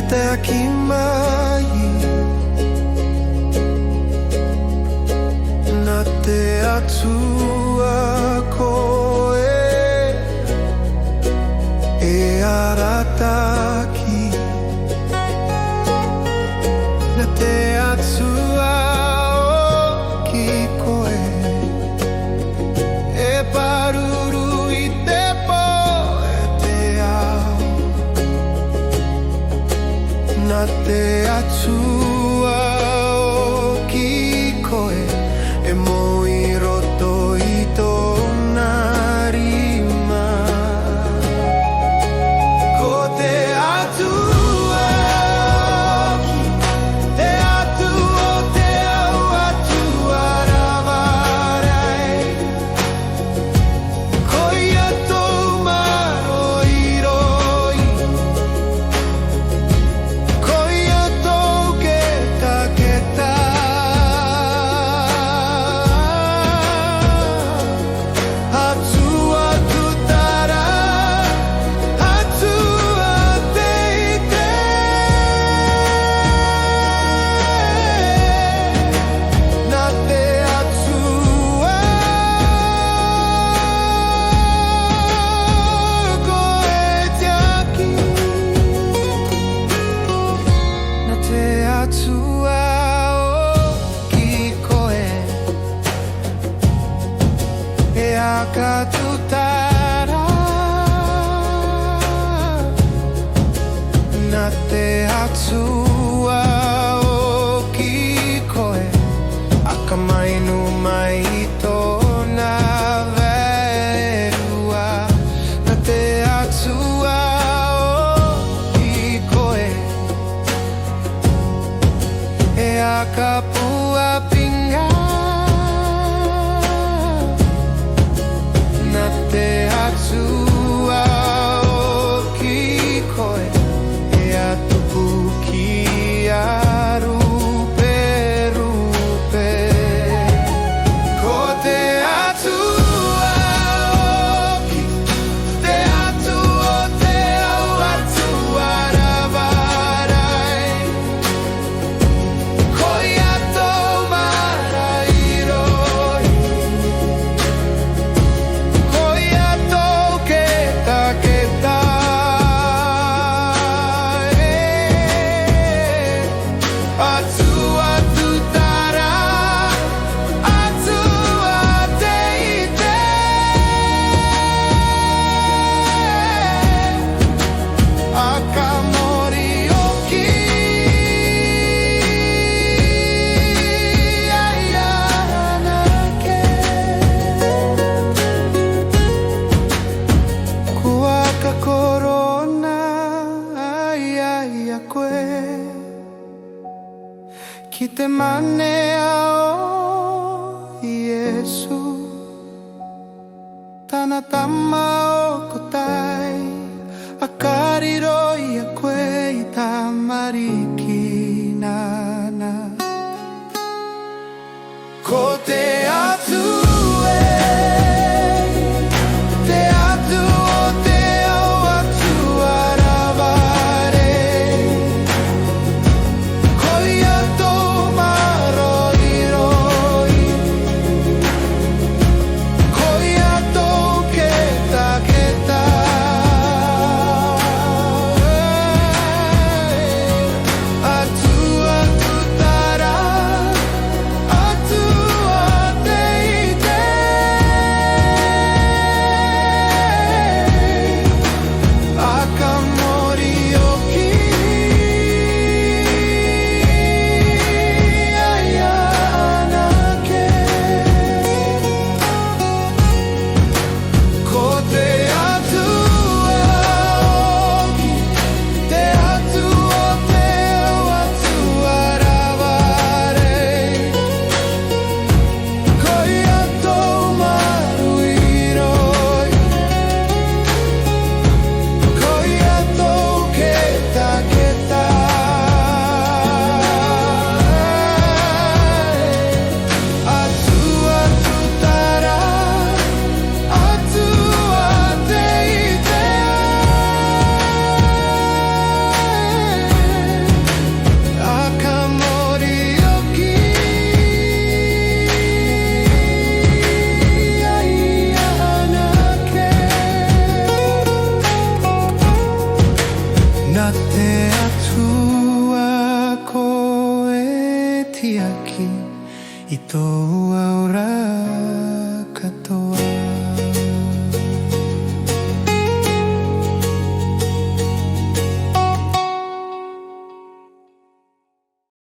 te aquí mai na te atua koe e arataki na te atua o ki koe e paruru i te po e te ao na te atua o ki koe e moi roto i tōna rima ko te atua ki te atu o te au atua rawarai ko ia tō maro i roi ko ia tō keta atua tutara atua teite na te atua koe te aki na te atua o ki koe e aka tutara na te atua o ki koe aka mainu mai i tōna verua na te atua o ki koe e aka pua pinga na te atua o ki koe e atupu ki a rupe rupe ko te atua o ki te atu o te au atua rawarai ko ia tō mara i roi ko ia tō keta atua tutara atua teite aka mori o ki ai anake kua ka korona ai ai a koe ki te manea o Iesu tana tama o kotai a kariro i a koe i tā mariki nana ko te atua te atu o te au atua raware ko ia tō maro i roi ko ia tō keta gathe atua ko e tiaki I tō aura